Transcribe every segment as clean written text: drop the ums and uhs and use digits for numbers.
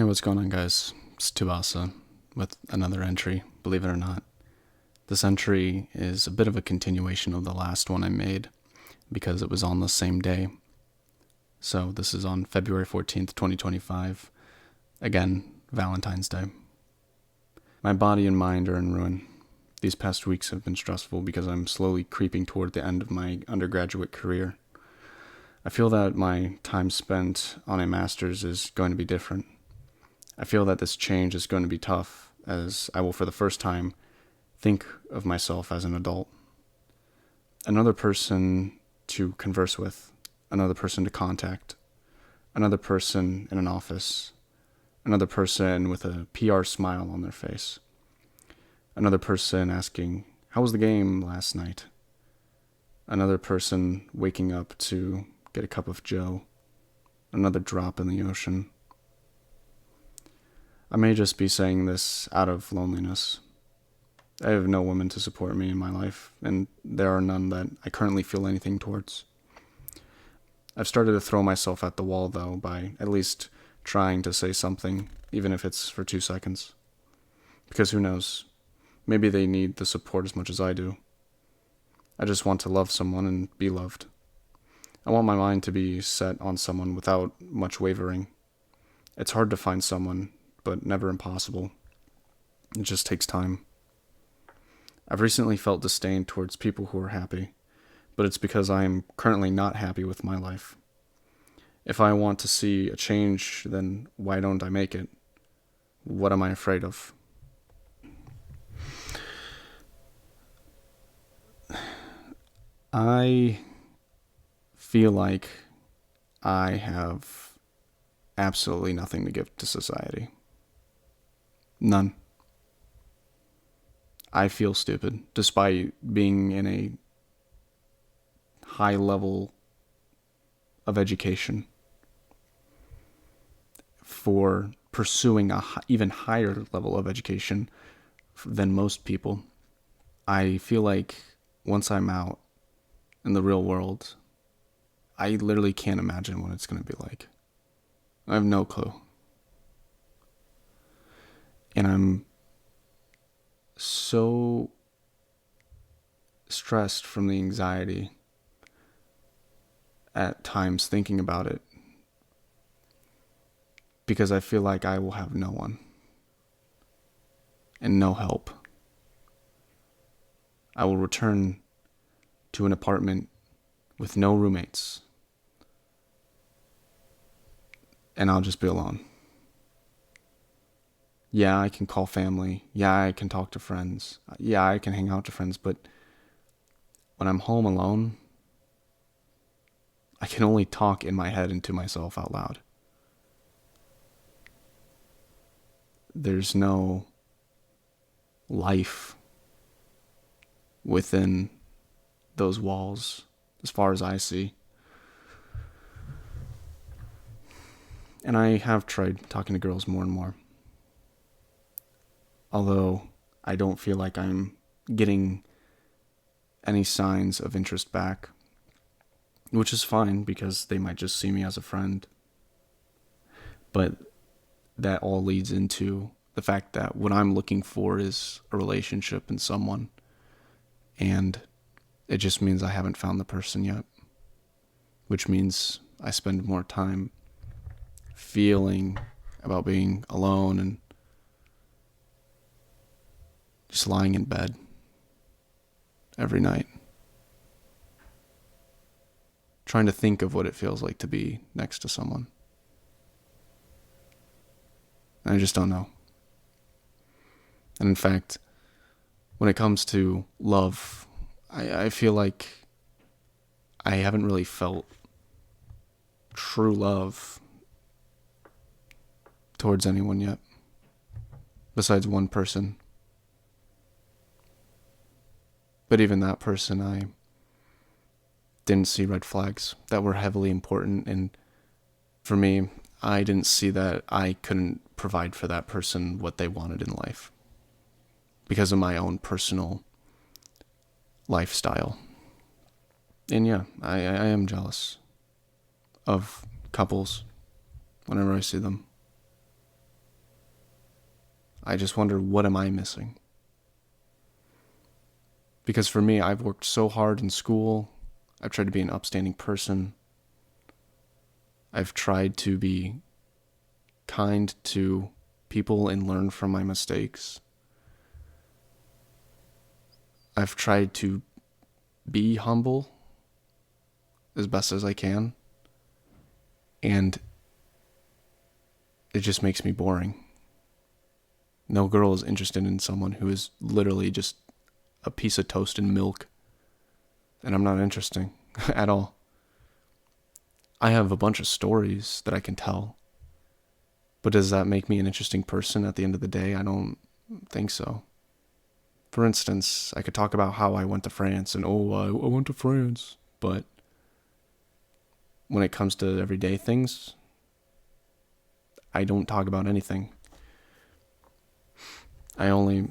Hey, what's going on, guys? It's Tubasa with another entry, believe it or not. This entry is a bit of a continuation of the last one I made because it was on the same day. So this is on February 14th, 2025. Again, Valentine's Day. My body and mind are in ruin. These past weeks have been stressful because I'm slowly creeping toward the end of my undergraduate career. I feel that my time spent on a master's is going to be different. I feel that this change is going to be tough, as I will for the first time think of myself as an adult. Another person to converse with, another person to contact, another person in an office, another person with a PR smile on their face, another person asking, "How was the game last night?" Another person waking up to get a cup of joe, another drop in the ocean. I may just be saying this out of loneliness. I have no woman to support me in my life, and there are none that I currently feel anything towards. I've started to throw myself at the wall, though, by at least trying to say something, even if it's for 2 seconds. Because who knows? Maybe they need the support as much as I do. I just want to love someone and be loved. I want my mind to be set on someone without much wavering. It's hard to find someone, but never impossible. It just takes time. I've recently felt disdain towards people who are happy, but it's because I am currently not happy with my life. If I want to see a change, then why don't I make it? What am I afraid of? I feel like I have absolutely nothing to give to society. None. I feel stupid, despite being in a high level of education, for pursuing a even higher level of education than most people. I feel like once I'm out in the real world, I literally can't imagine what it's going to be like. I have no clue. And I'm so stressed from the anxiety at times thinking about it, because I feel like I will have no one and no help. I will return to an apartment with no roommates, and I'll just be alone. Yeah, I can call family. Yeah, I can talk to friends. Yeah, I can hang out with friends, but when I'm home alone, I can only talk in my head and to myself out loud. There's no life within those walls, as far as I see. And I have tried talking to girls more and more, although I don't feel like I'm getting any signs of interest back, which is fine because they might just see me as a friend. But that all leads into the fact that what I'm looking for is a relationship and someone, and it just means I haven't found the person yet, which means I spend more time feeling about being alone and just lying in bed every night, trying to think of what it feels like to be next to someone. I just don't know. And in fact, when it comes to love, I feel like I haven't really felt true love towards anyone yet, besides one person. But even that person, I didn't see red flags that were heavily important, and for me, I didn't see that I couldn't provide for that person what they wanted in life because of my own personal lifestyle. And yeah, I am jealous of couples whenever I see them. I just wonder, what am I missing? Because for me, I've worked so hard in school. I've tried to be an upstanding person. I've tried to be kind to people and learn from my mistakes. I've tried to be humble as best as I can. And it just makes me boring. No girl is interested in someone who is literally just a piece of toast and milk. And I'm not interesting at all. I have a bunch of stories that I can tell. But does that make me an interesting person at the end of the day? I don't think so. For instance, I could talk about how I went to France and, I went to France. But when it comes to everyday things, I don't talk about anything. I only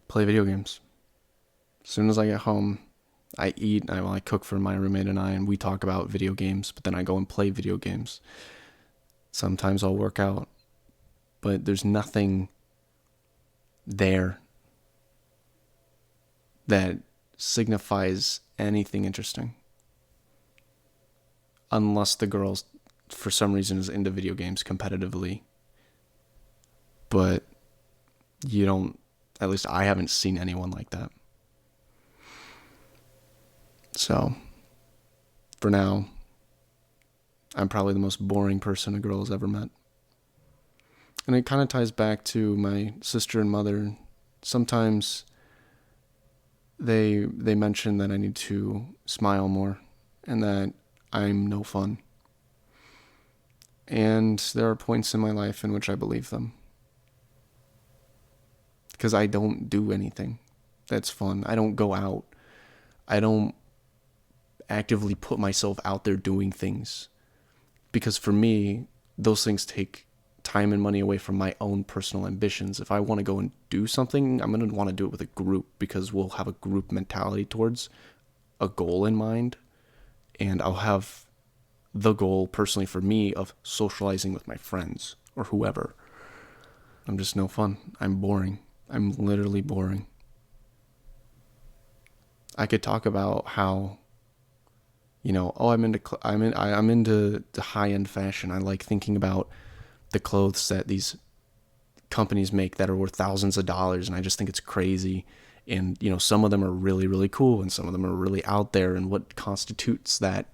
play video games. As soon as I get home, I eat, I cook for my roommate and I, and we talk about video games, but then I go and play video games. Sometimes I'll work out, but there's nothing there that signifies anything interesting. Unless the girl, for some reason, is into video games competitively. But you don't, at least I haven't seen anyone like that. So, for now, I'm probably the most boring person a girl has ever met. And it kind of ties back to my sister and mother. Sometimes they mention that I need to smile more and that I'm no fun. And there are points in my life in which I believe them. Because I don't do anything that's fun. I don't go out. I don't actively put myself out there doing things. Because for me, those things take time and money away from my own personal ambitions. If I want to go and do something, I'm going to want to do it with a group, because we'll have a group mentality towards a goal in mind. And I'll have the goal personally for me of socializing with my friends or whoever. I'm just no fun. I'm boring. I'm literally boring. I could talk about how, I'm into the high-end fashion. I like thinking about the clothes that these companies make that are worth thousands of dollars, and I just think it's crazy. And some of them are really, really cool, and some of them are really out there. And what constitutes that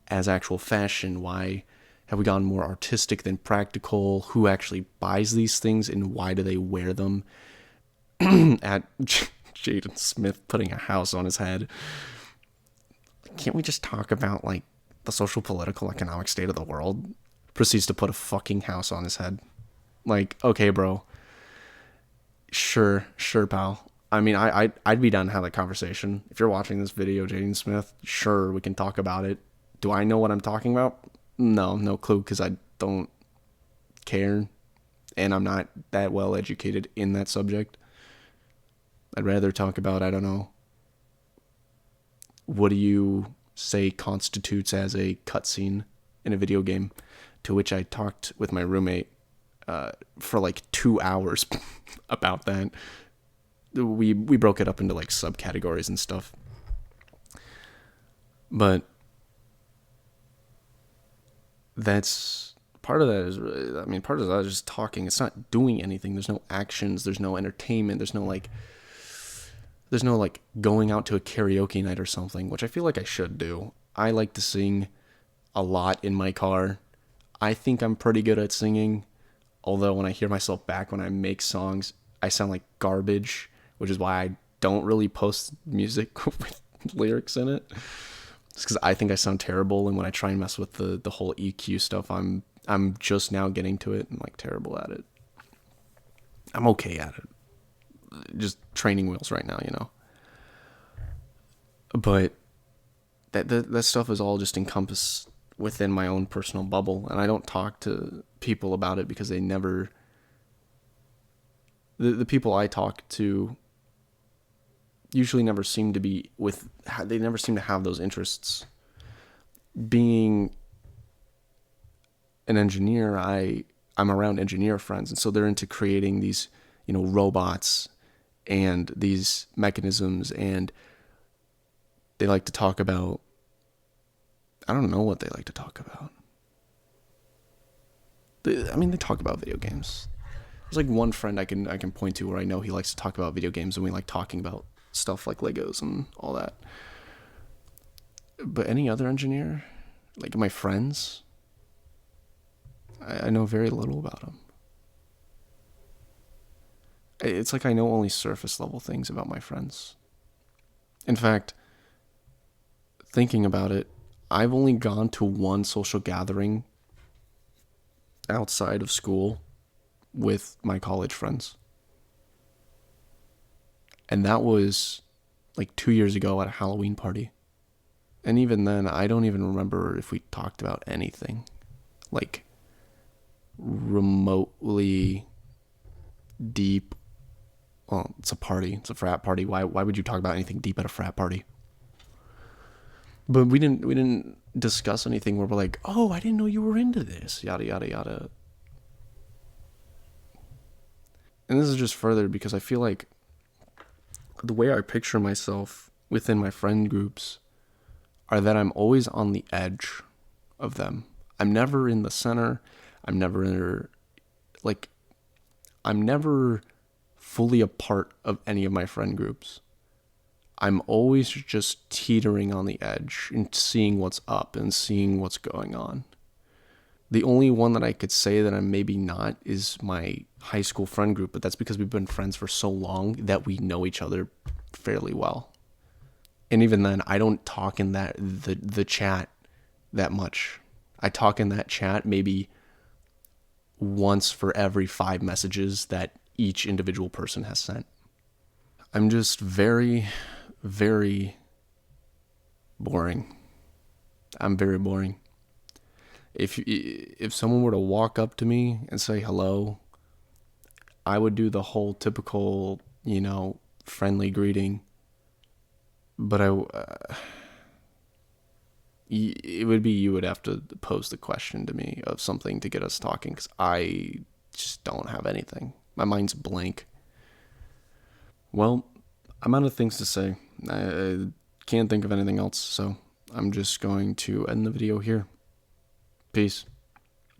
as actual fashion? Why have we gone more artistic than practical? Who actually buys these things, and why do they wear them? At Jaden Smith putting a house on his head. Can't we just talk about the social, political, economic state of the world? Proceeds to put a fucking house on his head. Okay, bro. Sure, pal. I mean, I'd be down to have that conversation. If you're watching this video, Jaden Smith, sure, we can talk about it. Do I know what I'm talking about? No clue, because I don't care, and I'm not that well educated in that subject. I'd rather talk about, I don't know, what do you say constitutes as a cutscene in a video game? To which I talked with my roommate for 2 hours about that. We broke it up into subcategories and stuff. But that's part of that is, part of that is just talking. It's not doing anything. There's no actions. There's no entertainment. There's no going out to a karaoke night or something, which I feel like I should do. I like to sing a lot in my car. I think I'm pretty good at singing, although when I hear myself back when I make songs, I sound like garbage, which is why I don't really post music with lyrics in it. It's because I think I sound terrible, and when I try and mess with the whole EQ stuff, I'm just now getting to it and terrible at it. I'm okay at it. Just training wheels right now, But that stuff is all just encompassed within my own personal bubble, and I don't talk to people about it because they never. The people I talk to usually never seem to be they never seem to have those interests. Being an engineer, I I'm around engineer friends, and so they're into creating these, robots and these mechanisms, and they like to talk about, I don't know what they like to talk about. They talk about video games. There's like one friend I can point to where I know he likes to talk about video games, and we like talking about stuff like Legos and all that. But any other engineer, like my friends, I know very little about them. It's like I know only surface level things about my friends. In fact, thinking about it, I've only gone to one social gathering outside of school with my college friends. And that was like 2 years ago at a Halloween party. And even then, I don't even remember if we talked about anything like remotely deep. Well, it's a party. It's a frat party. Why would you talk about anything deep at a frat party? But we didn't discuss anything where we're like, oh, I didn't know you were into this. Yada yada yada. And this is just further because I feel like the way I picture myself within my friend groups are that I'm always on the edge of them. I'm never in the center. I'm never I'm never fully a part of any of my friend groups. I'm always just teetering on the edge and seeing what's up and seeing what's going on. The only one that I could say that I'm maybe not is my high school friend group, but that's because we've been friends for so long that we know each other fairly well. And even then, I don't talk in the chat that much. I talk in that chat maybe once for every 5 messages that each individual person has sent. I'm just very, very boring. I'm very boring. If someone were to walk up to me and say hello, I would do the whole typical, friendly greeting. But it would be you would have to pose the question to me of something to get us talking, because I just don't have anything. My mind's blank. Well, I'm out of things to say. I can't think of anything else, so I'm just going to end the video here. Peace.